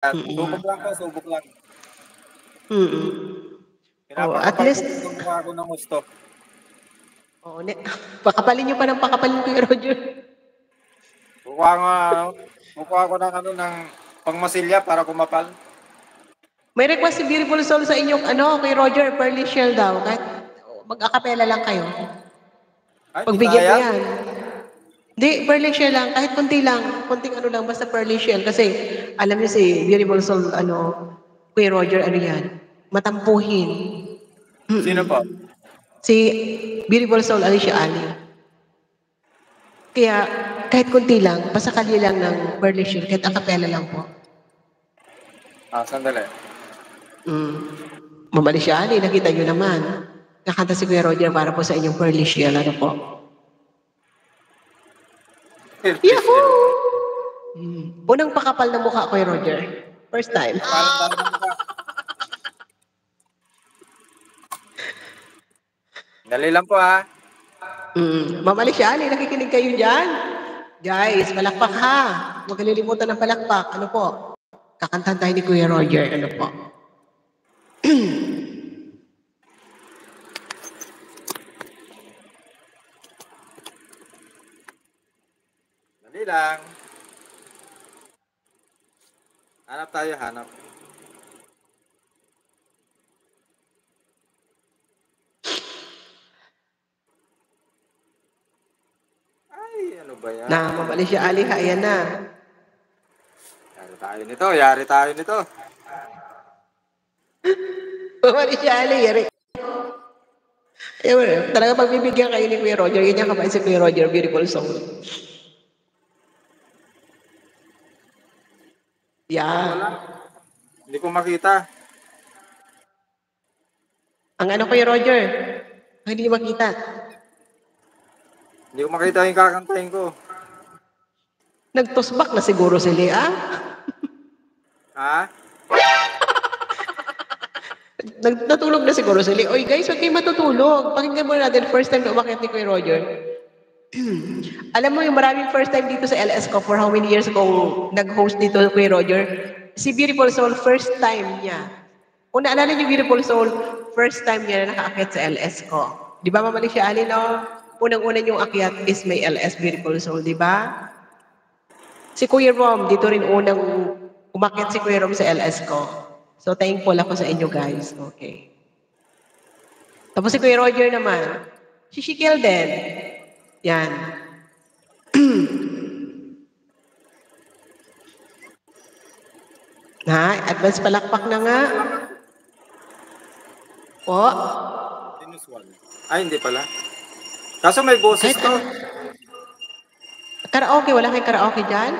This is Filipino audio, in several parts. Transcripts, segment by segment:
Subok lang Mm. po, subok lang. Mm. Oh, at Pinapakapal ko least po ng mukha ko ng gusto. oo, pakapalin niyo pa ng pakapalin, Kuya Roger. Kukuha nga, kukuha ko ng ano, ng pangmasilya para kumapal. May request si Beautiful Soul sa inyong ano, kay Roger, Pearly Shell daw. Kahit mag-akapela lang kayo. Ay, di Pagbigyan ko kaya? yan. Hindi, Pearly Shell lang. Kahit konti lang. Konting ano lang, basta Pearly Shell. Kasi, alam niyo si Beautiful Soul, ano, Kuya Roger, ano yan, matampuhin. Sino po? Si Beautiful Soul, Alicia Ali. Kaya, kahit konti lang, pasakali lang ng Pearly Shell, kahit akapela lang po. Sandali. Ma'am Alicia Ali, nakita niyo naman. Nakanta si Kuya Roger para po sa inyong Pearly Shell, ano po. Michelle. Yahoo! Unang pakapal na mukha, Kuya Roger. First time. Kapalan tayo ng mukha. Dali lang po ha. Ma'am Alicia Ali, nakikinig kayo dyan? Guys, palakpak ha. Huwag kalilimutan ng palakpak. Ano po? Kakantahan tayo ni Kuya Roger. Ano po? Dali lang. Hanap tayo, hanap. Ay, ano ba yan? Na, Ma'am Alicia Ali ha, ayan na. Yari tayo nito, yari tayo nito. Ma'am Alicia Ali, yari. Ayun, talaga pagbibigyan kayo ni Kuya Roger, ganyan kabait si Kuya Roger, Beautiful Soul. Wala. Yeah. Hindi ko makita. Ang ano, Kuya Roger? Hindi makita. Hindi ko makita yung kakantahin ko. Nagtosbak na siguro si Lea. Ha? Natulog na siguro si Lea. Oy guys, huwag kayo matutulog. Pakinggan mo natin, first time na umakyat ni Kuya Roger. Alam mo yung maraming first time dito sa LS ko, for how many years ago nag-host dito Kuya Roger? Si Beautiful Soul, first time niya. Kung naalala niyo Beautiful Soul, first time niya na nakaakyat sa LS ko. Di ba, Ma'am Alicia Ali, no? Unang-una niyong akyat is may LS Beautiful Soul, di ba? Si Kuya Rom, dito rin unang umakyat si Kuya Rom sa LS ko. So, thankful ako sa inyo, guys. Okay. Tapos si Kuya Roger naman, si Shikel din. Yan. Ha? Advance palakpak na nga. Po? Inusual. Ay, hindi pala. Kaso may boses Kahit to. karaoke, wala kayong karaoke dyan?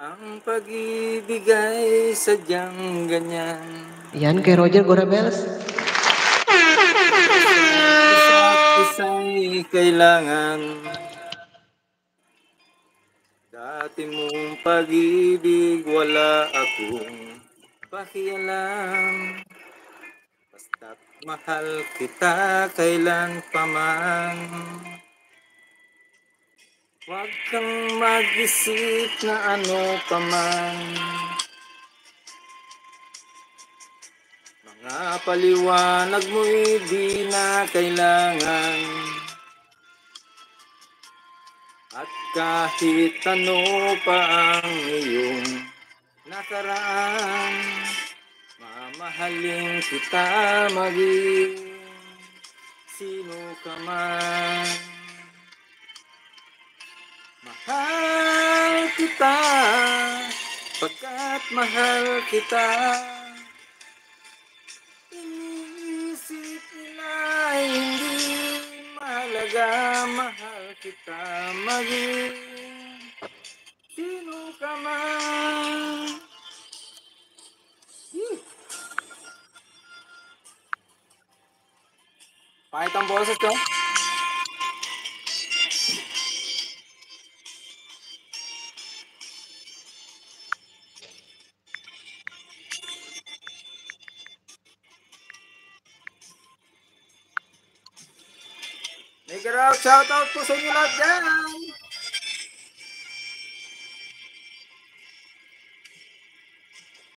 Ang pag-ibig ay sadyang ganyan. Yan, kay Roger Gorabels. Isa't isa'y kailangan. Dati mong pag-ibig, wala akong pakialam. Basta't mahal kita kailan pa man. Huwag kang mag-isip na ano pa man. Mga paliwanag mo'y di na kailangan. At kahit ano pa ang iyong nakaraan, mamahalin kita maging sino ka man. Mahal kita, pagkat mahal kita. Iniisip nila ay hindi mahalaga, mahal kita maging sino ka man. Pahit ang boses ko. Mega Rock, shoutout po sa inyo lahat dyan!